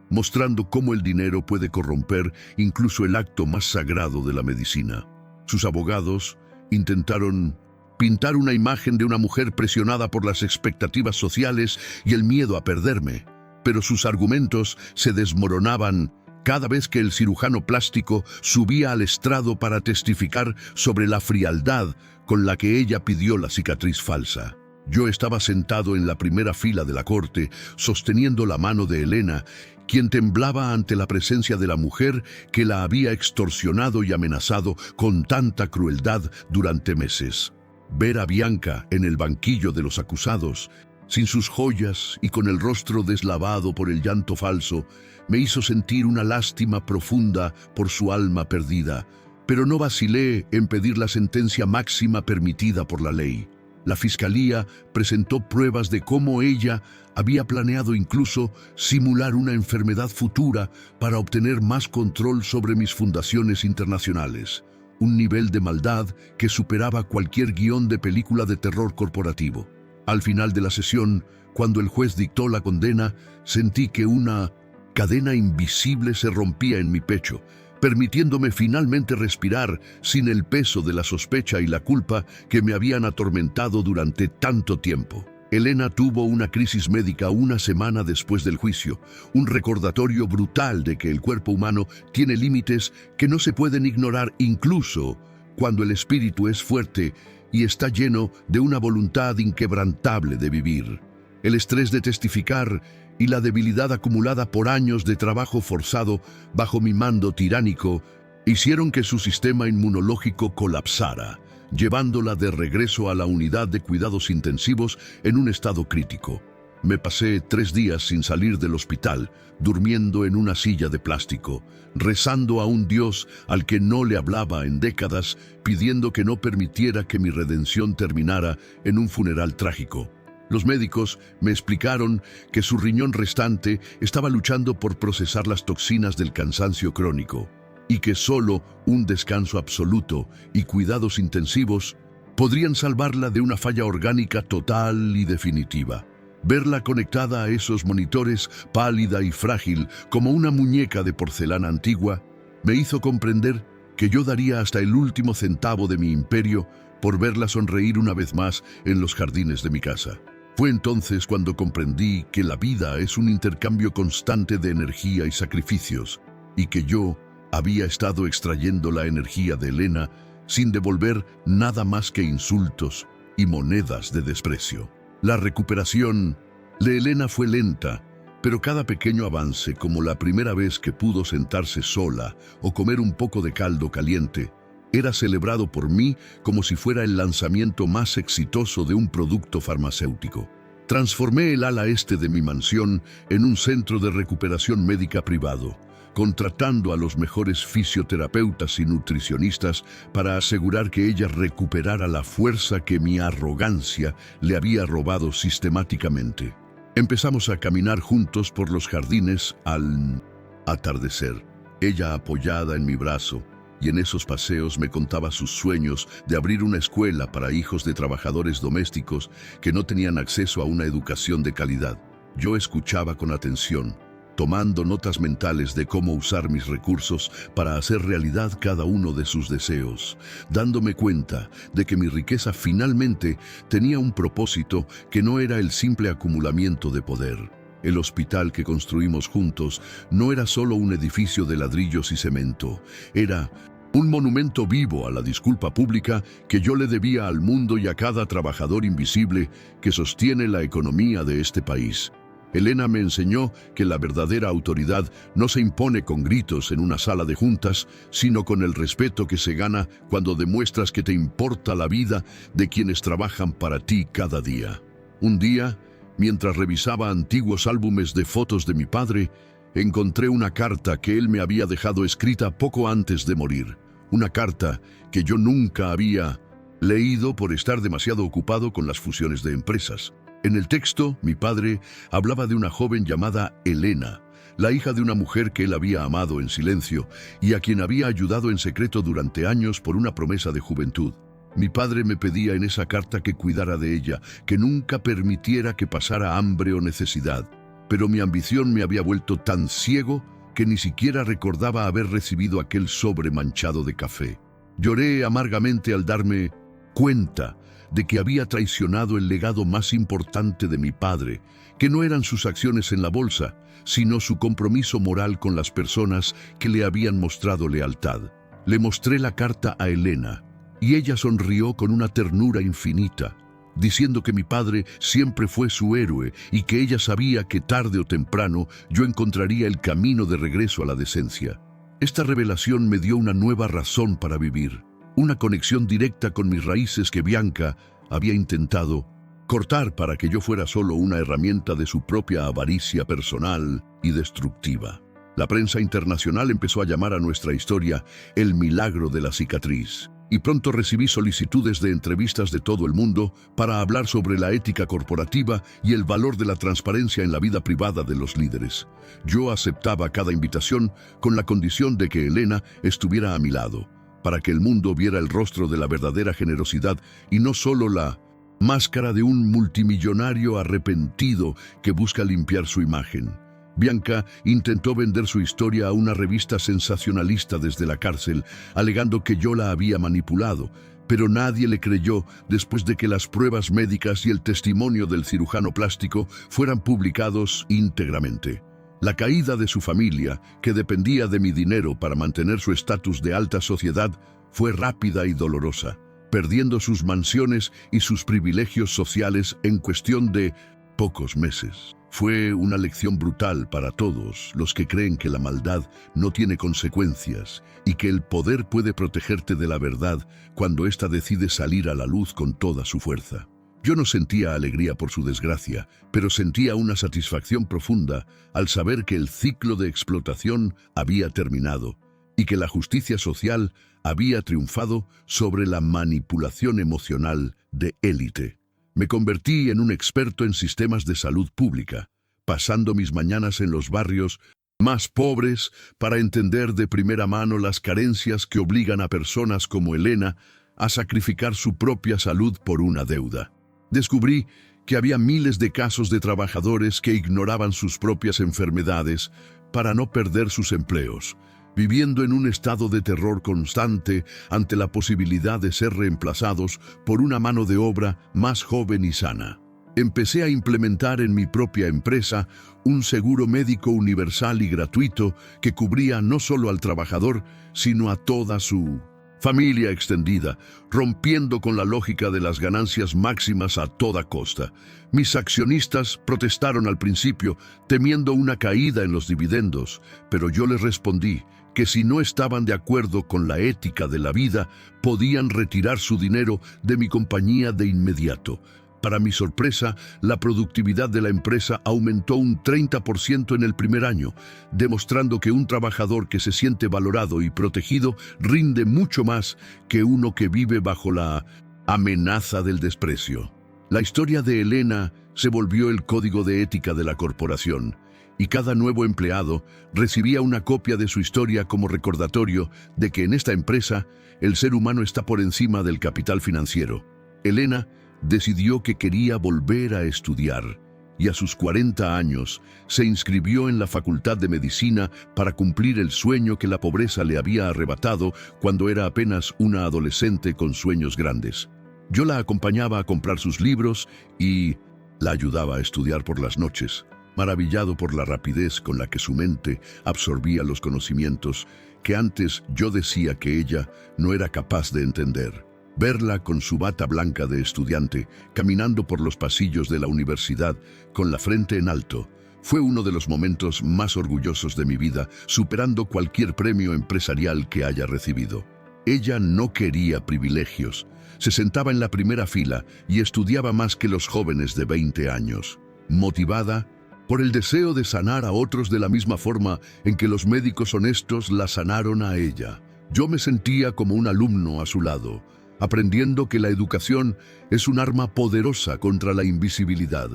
mostrando cómo el dinero puede corromper incluso el acto más sagrado de la medicina. Sus abogados intentaron pintar una imagen de una mujer presionada por las expectativas sociales y el miedo a perderme, pero sus argumentos se desmoronaban cada vez que el cirujano plástico subía al estrado para testificar sobre la frialdad con la que ella pidió la cicatriz falsa. Yo estaba sentado en la primera fila de la corte, sosteniendo la mano de Elena, quien temblaba ante la presencia de la mujer que la había extorsionado y amenazado con tanta crueldad durante meses. Ver a Bianca en el banquillo de los acusados, sin sus joyas y con el rostro deslavado por el llanto falso, me hizo sentir una lástima profunda por su alma perdida, pero no vacilé en pedir la sentencia máxima permitida por la ley. La fiscalía presentó pruebas de cómo ella había planeado incluso simular una enfermedad futura para obtener más control sobre mis fundaciones internacionales, un nivel de maldad que superaba cualquier guión de película de terror corporativo. Al final de la sesión, cuando el juez dictó la condena, sentí que una cadena invisible se rompía en mi pecho, permitiéndome finalmente respirar sin el peso de la sospecha y la culpa que me habían atormentado durante tanto tiempo. Elena tuvo una crisis médica una semana después del juicio, un recordatorio brutal de que el cuerpo humano tiene límites que no se pueden ignorar incluso cuando el espíritu es fuerte y está lleno de una voluntad inquebrantable de vivir. El estrés de testificar y la debilidad acumulada por años de trabajo forzado bajo mi mando tiránico hicieron que su sistema inmunológico colapsara, llevándola de regreso a la unidad de cuidados intensivos en un estado crítico. Me pasé 3 días sin salir del hospital, durmiendo en una silla de plástico, rezando a un Dios al que no le hablaba en décadas, pidiendo que no permitiera que mi redención terminara en un funeral trágico. Los médicos me explicaron que su riñón restante estaba luchando por procesar las toxinas del cansancio crónico y que solo un descanso absoluto y cuidados intensivos podrían salvarla de una falla orgánica total y definitiva. Verla conectada a esos monitores, pálida y frágil como una muñeca de porcelana antigua, me hizo comprender que yo daría hasta el último centavo de mi imperio por verla sonreír una vez más en los jardines de mi casa. Fue entonces cuando comprendí que la vida es un intercambio constante de energía y sacrificios, y que yo había estado extrayendo la energía de Elena sin devolver nada más que insultos y monedas de desprecio. La recuperación de Elena fue lenta, pero cada pequeño avance, como la primera vez que pudo sentarse sola o comer un poco de caldo caliente, era celebrado por mí como si fuera el lanzamiento más exitoso de un producto farmacéutico. Transformé el ala este de mi mansión en un centro de recuperación médica privado, contratando a los mejores fisioterapeutas y nutricionistas para asegurar que ella recuperara la fuerza que mi arrogancia le había robado sistemáticamente. Empezamos a caminar juntos por los jardines al atardecer, ella apoyada en mi brazo, y en esos paseos me contaba sus sueños de abrir una escuela para hijos de trabajadores domésticos que no tenían acceso a una educación de calidad. Yo escuchaba con atención, tomando notas mentales de cómo usar mis recursos para hacer realidad cada uno de sus deseos, dándome cuenta de que mi riqueza finalmente tenía un propósito que no era el simple acumulamiento de poder. El hospital que construimos juntos no era solo un edificio de ladrillos y cemento, era un monumento vivo a la disculpa pública que yo le debía al mundo y a cada trabajador invisible que sostiene la economía de este país. Elena me enseñó que la verdadera autoridad no se impone con gritos en una sala de juntas, sino con el respeto que se gana cuando demuestras que te importa la vida de quienes trabajan para ti cada día. Un día, mientras revisaba antiguos álbumes de fotos de mi padre, encontré una carta que él me había dejado escrita poco antes de morir. Una carta que yo nunca había leído por estar demasiado ocupado con las fusiones de empresas. En el texto, mi padre hablaba de una joven llamada Elena, la hija de una mujer que él había amado en silencio y a quien había ayudado en secreto durante años por una promesa de juventud. Mi padre me pedía en esa carta que cuidara de ella, que nunca permitiera que pasara hambre o necesidad. Pero mi ambición me había vuelto tan ciego que ni siquiera recordaba haber recibido aquel sobre manchado de café. Lloré amargamente al darme cuenta de que había traicionado el legado más importante de mi padre, que no eran sus acciones en la bolsa, sino su compromiso moral con las personas que le habían mostrado lealtad. Le mostré la carta a Elena, y ella sonrió con una ternura infinita, diciendo que mi padre siempre fue su héroe y que ella sabía que tarde o temprano yo encontraría el camino de regreso a la decencia. Esta revelación me dio una nueva razón para vivir, una conexión directa con mis raíces que Bianca había intentado cortar para que yo fuera solo una herramienta de su propia avaricia personal y destructiva. La prensa internacional empezó a llamar a nuestra historia el milagro de la cicatriz, y pronto recibí solicitudes de entrevistas de todo el mundo para hablar sobre la ética corporativa y el valor de la transparencia en la vida privada de los líderes. Yo aceptaba cada invitación con la condición de que Elena estuviera a mi lado, para que el mundo viera el rostro de la verdadera generosidad y no solo la máscara de un multimillonario arrepentido que busca limpiar su imagen. Bianca intentó vender su historia a una revista sensacionalista desde la cárcel, alegando que yo la había manipulado, pero nadie le creyó después de que las pruebas médicas y el testimonio del cirujano plástico fueran publicados íntegramente. La caída de su familia, que dependía de mi dinero para mantener su estatus de alta sociedad, fue rápida y dolorosa, perdiendo sus mansiones y sus privilegios sociales en cuestión de pocos meses. Fue una lección brutal para todos los que creen que la maldad no tiene consecuencias y que el poder puede protegerte de la verdad cuando ésta decide salir a la luz con toda su fuerza. Yo no sentía alegría por su desgracia, pero sentía una satisfacción profunda al saber que el ciclo de explotación había terminado y que la justicia social había triunfado sobre la manipulación emocional de élite. Me convertí en un experto en sistemas de salud pública, pasando mis mañanas en los barrios más pobres para entender de primera mano las carencias que obligan a personas como Elena a sacrificar su propia salud por una deuda. Descubrí que había miles de casos de trabajadores que ignoraban sus propias enfermedades para no perder sus empleos, viviendo en un estado de terror constante ante la posibilidad de ser reemplazados por una mano de obra más joven y sana. Empecé a implementar en mi propia empresa un seguro médico universal y gratuito que cubría no solo al trabajador, sino a toda su familia extendida, rompiendo con la lógica de las ganancias máximas a toda costa. Mis accionistas protestaron al principio, temiendo una caída en los dividendos, pero yo les respondí que si no estaban de acuerdo con la ética de la vida, podían retirar su dinero de mi compañía de inmediato. Para mi sorpresa, la productividad de la empresa aumentó un 30% en el primer año, demostrando que un trabajador que se siente valorado y protegido rinde mucho más que uno que vive bajo la amenaza del desprecio. La historia de Elena se volvió el código de ética de la corporación, y cada nuevo empleado recibía una copia de su historia como recordatorio de que en esta empresa el ser humano está por encima del capital financiero. Elena decidió que quería volver a estudiar y a sus 40 años se inscribió en la Facultad de Medicina para cumplir el sueño que la pobreza le había arrebatado cuando era apenas una adolescente con sueños grandes. Yo la acompañaba a comprar sus libros y la ayudaba a estudiar por las noches, maravillado por la rapidez con la que su mente absorbía los conocimientos que antes yo decía que ella no era capaz de entender. Verla con su bata blanca de estudiante, caminando por los pasillos de la universidad con la frente en alto, fue uno de los momentos más orgullosos de mi vida, superando cualquier premio empresarial que haya recibido. Ella no quería privilegios, se sentaba en la primera fila y estudiaba más que los jóvenes de 20 años, motivada por el deseo de sanar a otros de la misma forma en que los médicos honestos la sanaron a ella. Yo me sentía como un alumno a su lado, aprendiendo que la educación es un arma poderosa contra la invisibilidad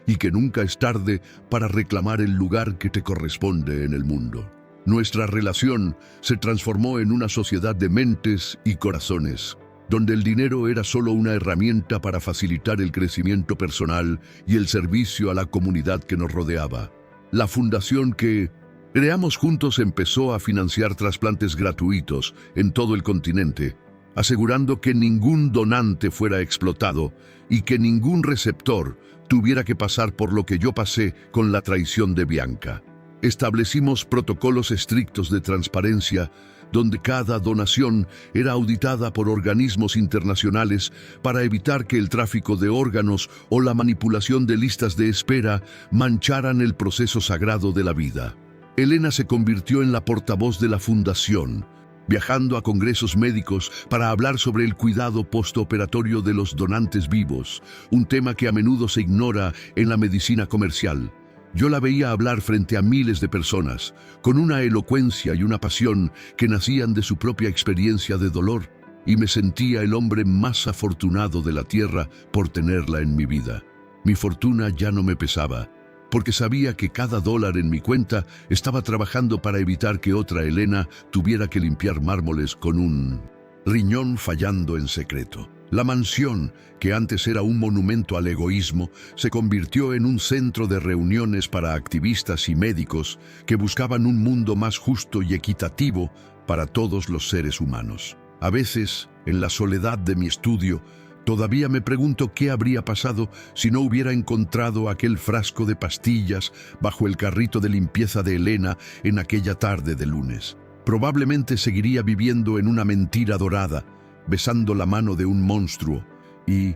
y que nunca es tarde para reclamar el lugar que te corresponde en el mundo. Nuestra relación se transformó en una sociedad de mentes y corazones, donde el dinero era solo una herramienta para facilitar el crecimiento personal y el servicio a la comunidad que nos rodeaba. La fundación que creamos juntos empezó a financiar trasplantes gratuitos en todo el continente, asegurando que ningún donante fuera explotado y que ningún receptor tuviera que pasar por lo que yo pasé con la traición de Bianca. Establecimos protocolos estrictos de transparencia donde cada donación era auditada por organismos internacionales para evitar que el tráfico de órganos o la manipulación de listas de espera mancharan el proceso sagrado de la vida. Elena se convirtió en la portavoz de la fundación, viajando a congresos médicos para hablar sobre el cuidado postoperatorio de los donantes vivos, un tema que a menudo se ignora en la medicina comercial. Yo la veía hablar frente a miles de personas, con una elocuencia y una pasión que nacían de su propia experiencia de dolor, y me sentía el hombre más afortunado de la tierra por tenerla en mi vida. Mi fortuna ya no me pesaba, porque sabía que cada dólar en mi cuenta estaba trabajando para evitar que otra Elena tuviera que limpiar mármoles con un riñón fallando en secreto. La mansión, que antes era un monumento al egoísmo, se convirtió en un centro de reuniones para activistas y médicos que buscaban un mundo más justo y equitativo para todos los seres humanos. A veces, en la soledad de mi estudio, todavía me pregunto qué habría pasado si no hubiera encontrado aquel frasco de pastillas bajo el carrito de limpieza de Elena en aquella tarde de lunes. Probablemente seguiría viviendo en una mentira dorada, besando la mano de un monstruo y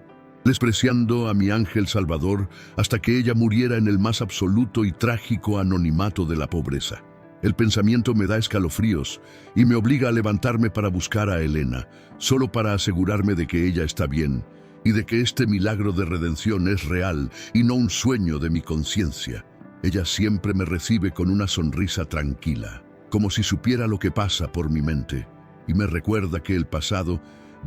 despreciando a mi ángel salvador hasta que ella muriera en el más absoluto y trágico anonimato de la pobreza. El pensamiento me da escalofríos y me obliga a levantarme para buscar a Elena, solo para asegurarme de que ella está bien y de que este milagro de redención es real y no un sueño de mi conciencia. Ella siempre me recibe con una sonrisa tranquila, como si supiera lo que pasa por mi mente, y me recuerda que el pasado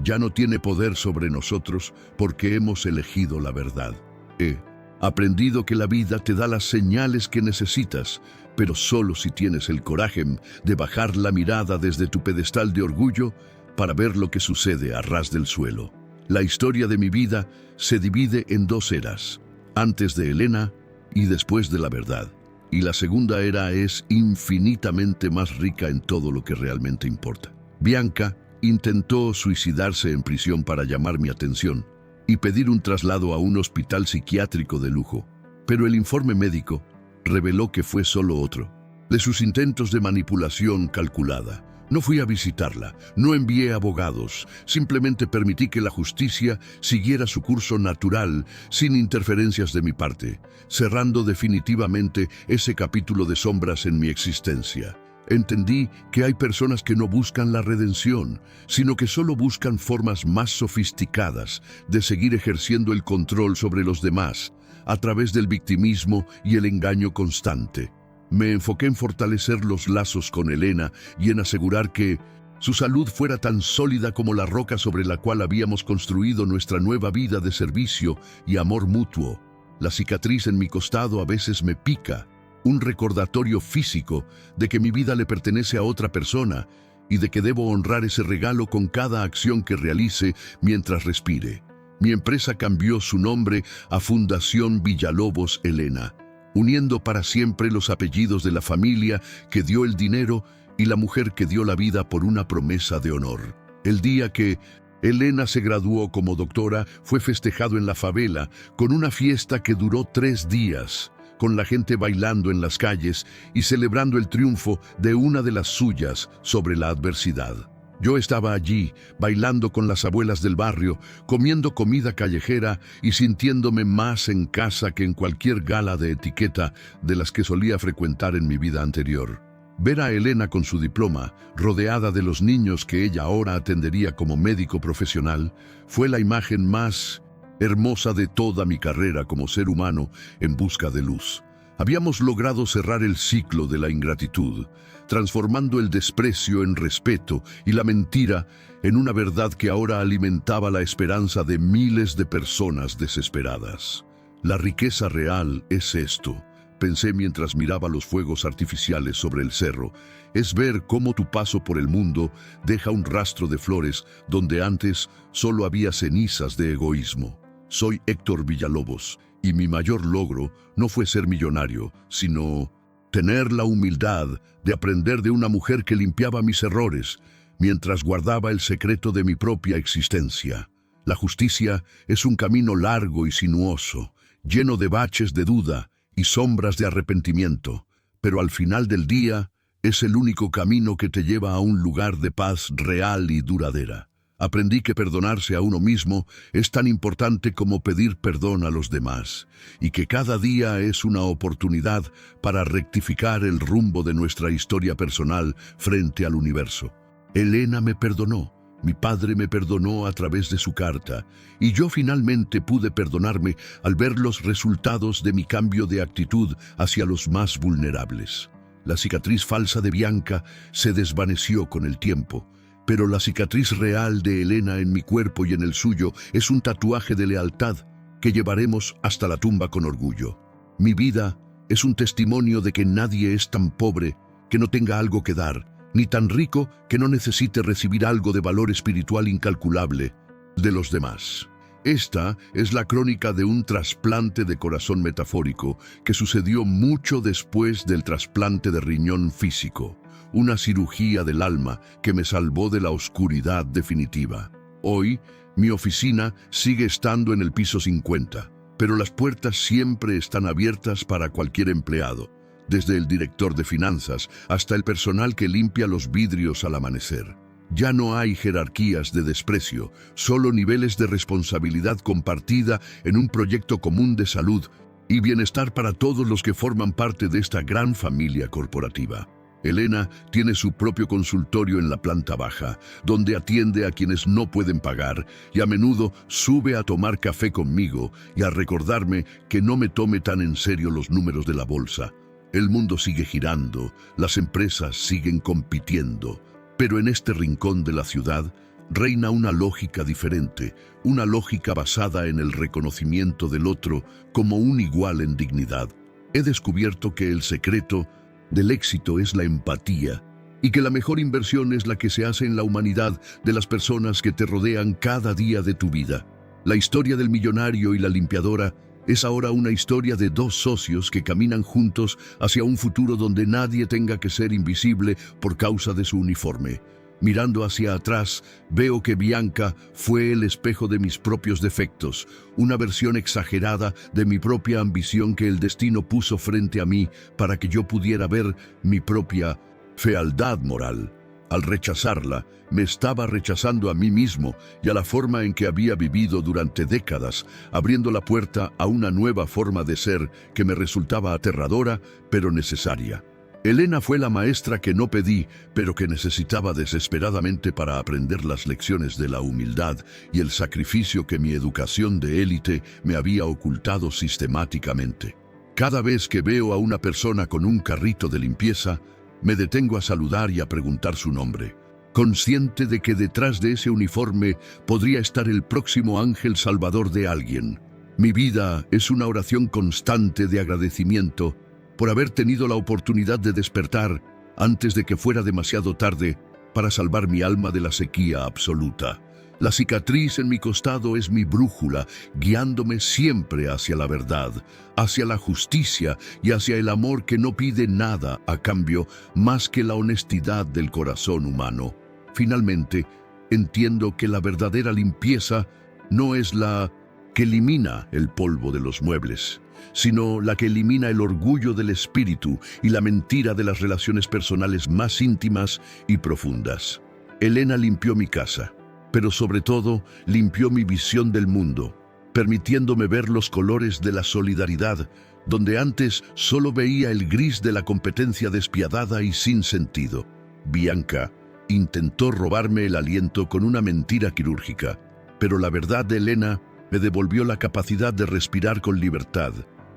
ya no tiene poder sobre nosotros porque hemos elegido la verdad. He aprendido que la vida te da las señales que necesitas, pero solo si tienes el coraje de bajar la mirada desde tu pedestal de orgullo para ver lo que sucede a ras del suelo. La historia de mi vida se divide en dos eras, antes de Elena y después de la verdad. Y la segunda era es infinitamente más rica en todo lo que realmente importa. Bianca intentó suicidarse en prisión para llamar mi atención y pedir un traslado a un hospital psiquiátrico de lujo, pero el informe médico reveló que fue solo otro de sus intentos de manipulación calculada. No fui a visitarla, no envié abogados, simplemente permití que la justicia siguiera su curso natural, sin interferencias de mi parte, cerrando definitivamente ese capítulo de sombras en mi existencia. Entendí que hay personas que no buscan la redención, sino que solo buscan formas más sofisticadas de seguir ejerciendo el control sobre los demás, a través del victimismo y el engaño constante. Me enfoqué en fortalecer los lazos con Elena y en asegurar que su salud fuera tan sólida como la roca sobre la cual habíamos construido nuestra nueva vida de servicio y amor mutuo. La cicatriz en mi costado a veces me pica, un recordatorio físico de que mi vida le pertenece a otra persona y de que debo honrar ese regalo con cada acción que realice mientras respire. Mi empresa cambió su nombre a Fundación Villalobos Elena, uniendo para siempre los apellidos de la familia que dio el dinero y la mujer que dio la vida por una promesa de honor. El día que Elena se graduó como doctora fue festejado en la favela con una fiesta que duró 3 días, con la gente bailando en las calles y celebrando el triunfo de una de las suyas sobre la adversidad. Yo estaba allí, bailando con las abuelas del barrio, comiendo comida callejera y sintiéndome más en casa que en cualquier gala de etiqueta de las que solía frecuentar en mi vida anterior. Ver a Elena con su diploma, rodeada de los niños que ella ahora atendería como médico profesional, fue la imagen más hermosa de toda mi carrera como ser humano en busca de luz. Habíamos logrado cerrar el ciclo de la ingratitud, transformando el desprecio en respeto y la mentira en una verdad que ahora alimentaba la esperanza de miles de personas desesperadas. La riqueza real es esto, pensé mientras miraba los fuegos artificiales sobre el cerro, es ver cómo tu paso por el mundo deja un rastro de flores donde antes solo había cenizas de egoísmo. Soy Héctor Villalobos y mi mayor logro no fue ser millonario, sino tener la humildad de aprender de una mujer que limpiaba mis errores mientras guardaba el secreto de mi propia existencia. La justicia es un camino largo y sinuoso, lleno de baches de duda y sombras de arrepentimiento, pero al final del día es el único camino que te lleva a un lugar de paz real y duradera. Aprendí que perdonarse a uno mismo es tan importante como pedir perdón a los demás, y que cada día es una oportunidad para rectificar el rumbo de nuestra historia personal frente al universo. Elena me perdonó, mi padre me perdonó a través de su carta, y yo finalmente pude perdonarme al ver los resultados de mi cambio de actitud hacia los más vulnerables. La cicatriz falsa de Bianca se desvaneció con el tiempo, pero la cicatriz real de Elena en mi cuerpo y en el suyo es un tatuaje de lealtad que llevaremos hasta la tumba con orgullo. Mi vida es un testimonio de que nadie es tan pobre que no tenga algo que dar, ni tan rico que no necesite recibir algo de valor espiritual incalculable de los demás. Esta es la crónica de un trasplante de corazón metafórico que sucedió mucho después del trasplante de riñón físico. Una cirugía del alma que me salvó de la oscuridad definitiva. Hoy, mi oficina sigue estando en el piso 50, pero las puertas siempre están abiertas para cualquier empleado, desde el director de finanzas hasta el personal que limpia los vidrios al amanecer. Ya no hay jerarquías de desprecio, solo niveles de responsabilidad compartida en un proyecto común de salud y bienestar para todos los que forman parte de esta gran familia corporativa. Elena tiene su propio consultorio en la planta baja, donde atiende a quienes no pueden pagar y a menudo sube a tomar café conmigo y a recordarme que no me tome tan en serio los números de la bolsa. El mundo sigue girando, las empresas siguen compitiendo, pero en este rincón de la ciudad reina una lógica diferente, una lógica basada en el reconocimiento del otro como un igual en dignidad. He descubierto que el secreto del éxito es la empatía y que la mejor inversión es la que se hace en la humanidad de las personas que te rodean cada día de tu vida. La historia del millonario y la limpiadora es ahora una historia de dos socios que caminan juntos hacia un futuro donde nadie tenga que ser invisible por causa de su uniforme. Mirando hacia atrás, veo que Bianca fue el espejo de mis propios defectos, una versión exagerada de mi propia ambición que el destino puso frente a mí para que yo pudiera ver mi propia fealdad moral. Al rechazarla, me estaba rechazando a mí mismo y a la forma en que había vivido durante décadas, abriendo la puerta a una nueva forma de ser que me resultaba aterradora, pero necesaria. Elena fue la maestra que no pedí, pero que necesitaba desesperadamente para aprender las lecciones de la humildad y el sacrificio que mi educación de élite me había ocultado sistemáticamente. Cada vez que veo a una persona con un carrito de limpieza, me detengo a saludar y a preguntar su nombre, consciente de que detrás de ese uniforme podría estar el próximo ángel salvador de alguien. Mi vida es una oración constante de agradecimiento por haber tenido la oportunidad de despertar antes de que fuera demasiado tarde para salvar mi alma de la sequía absoluta. La cicatriz en mi costado es mi brújula, guiándome siempre hacia la verdad, hacia la justicia y hacia el amor que no pide nada a cambio más que la honestidad del corazón humano. Finalmente, entiendo que la verdadera limpieza no es la que elimina el polvo de los muebles, sino la que elimina el orgullo del espíritu y la mentira de las relaciones personales más íntimas y profundas. Elena limpió mi casa, pero sobre todo limpió mi visión del mundo, permitiéndome ver los colores de la solidaridad, donde antes solo veía el gris de la competencia despiadada y sin sentido. Bianca intentó robarme el aliento con una mentira quirúrgica, pero la verdad de Elena me devolvió la capacidad de respirar con libertad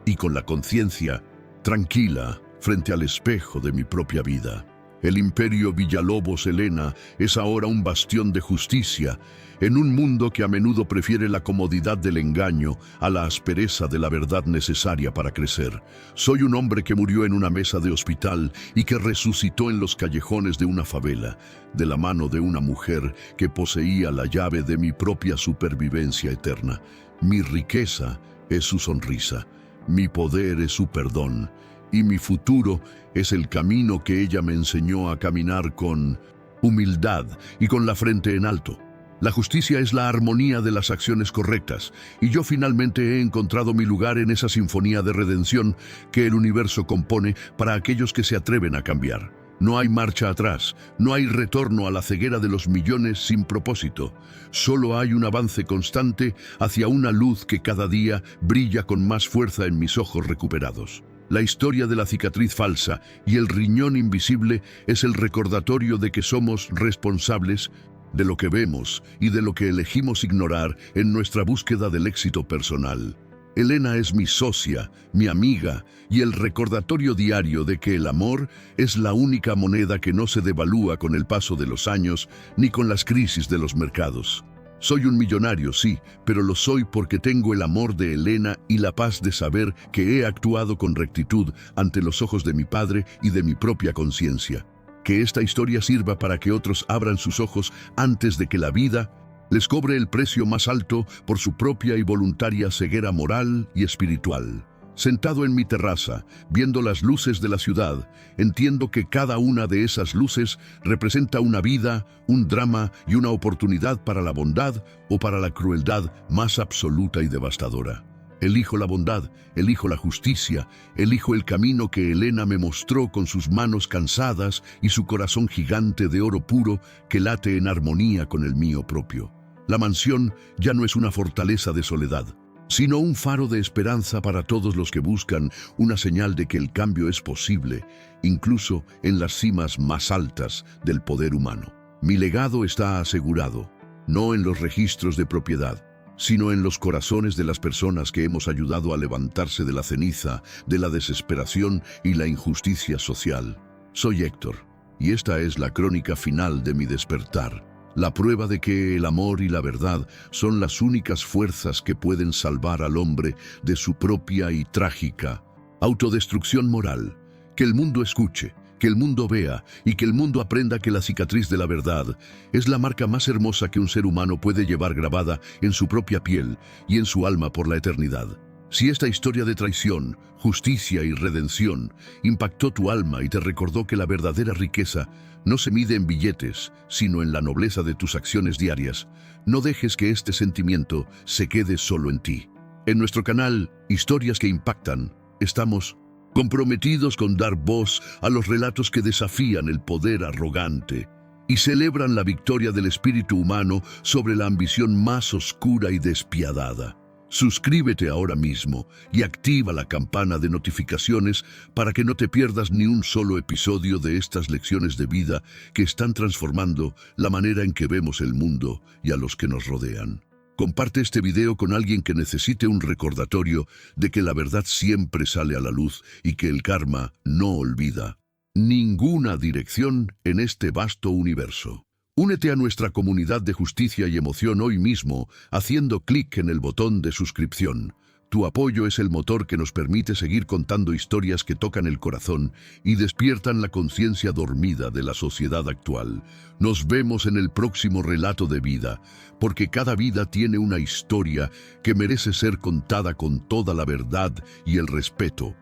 y con la conciencia tranquila frente al espejo de mi propia vida. El imperio Villalobos Elena es ahora un bastión de justicia en un mundo que a menudo prefiere la comodidad del engaño a la aspereza de la verdad necesaria para crecer. Soy un hombre que murió en una mesa de hospital y que resucitó en los callejones de una favela, de la mano de una mujer que poseía la llave de mi propia supervivencia eterna. Mi riqueza es su sonrisa, mi poder es su perdón, y mi futuro es el camino que ella me enseñó a caminar con humildad y con la frente en alto. La justicia es la armonía de las acciones correctas, y yo finalmente he encontrado mi lugar en esa sinfonía de redención que el universo compone para aquellos que se atreven a cambiar. No hay marcha atrás, no hay retorno a la ceguera de los millones sin propósito. Solo hay un avance constante hacia una luz que cada día brilla con más fuerza en mis ojos recuperados. La historia de la cicatriz falsa y el riñón invisible es el recordatorio de que somos responsables de lo que vemos y de lo que elegimos ignorar en nuestra búsqueda del éxito personal. Elena es mi socia, mi amiga y el recordatorio diario de que el amor es la única moneda que no se devalúa con el paso de los años ni con las crisis de los mercados. Soy un millonario, sí, pero lo soy porque tengo el amor de Elena y la paz de saber que he actuado con rectitud ante los ojos de mi padre y de mi propia conciencia. Que esta historia sirva para que otros abran sus ojos antes de que la vida les cobre el precio más alto por su propia y voluntaria ceguera moral y espiritual. Sentado en mi terraza, viendo las luces de la ciudad, entiendo que cada una de esas luces representa una vida, un drama y una oportunidad para la bondad o para la crueldad más absoluta y devastadora. Elijo la bondad, elijo la justicia, elijo el camino que Helena me mostró con sus manos cansadas y su corazón gigante de oro puro que late en armonía con el mío propio. La mansión ya no es una fortaleza de soledad, sino un faro de esperanza para todos los que buscan una señal de que el cambio es posible, incluso en las cimas más altas del poder humano. Mi legado está asegurado, no en los registros de propiedad, sino en los corazones de las personas que hemos ayudado a levantarse de la ceniza, de la desesperación y la injusticia social. Soy Héctor, y esta es la crónica final de mi despertar. La prueba de que el amor y la verdad son las únicas fuerzas que pueden salvar al hombre de su propia y trágica autodestrucción moral. Que el mundo escuche, que el mundo vea y que el mundo aprenda que la cicatriz de la verdad es la marca más hermosa que un ser humano puede llevar grabada en su propia piel y en su alma por la eternidad. Si esta historia de traición, justicia y redención impactó tu alma y te recordó que la verdadera riqueza no se mide en billetes, sino en la nobleza de tus acciones diarias, no dejes que este sentimiento se quede solo en ti. En nuestro canal, Historias que Impactan, estamos comprometidos con dar voz a los relatos que desafían el poder arrogante y celebran la victoria del espíritu humano sobre la ambición más oscura y despiadada. Suscríbete ahora mismo y activa la campana de notificaciones para que no te pierdas ni un solo episodio de estas lecciones de vida que están transformando la manera en que vemos el mundo y a los que nos rodean. Comparte este video con alguien que necesite un recordatorio de que la verdad siempre sale a la luz y que el karma no olvida ninguna dirección en este vasto universo. Únete a nuestra comunidad de justicia y emoción hoy mismo haciendo clic en el botón de suscripción. Tu apoyo es el motor que nos permite seguir contando historias que tocan el corazón y despiertan la conciencia dormida de la sociedad actual. Nos vemos en el próximo relato de vida, porque cada vida tiene una historia que merece ser contada con toda la verdad y el respeto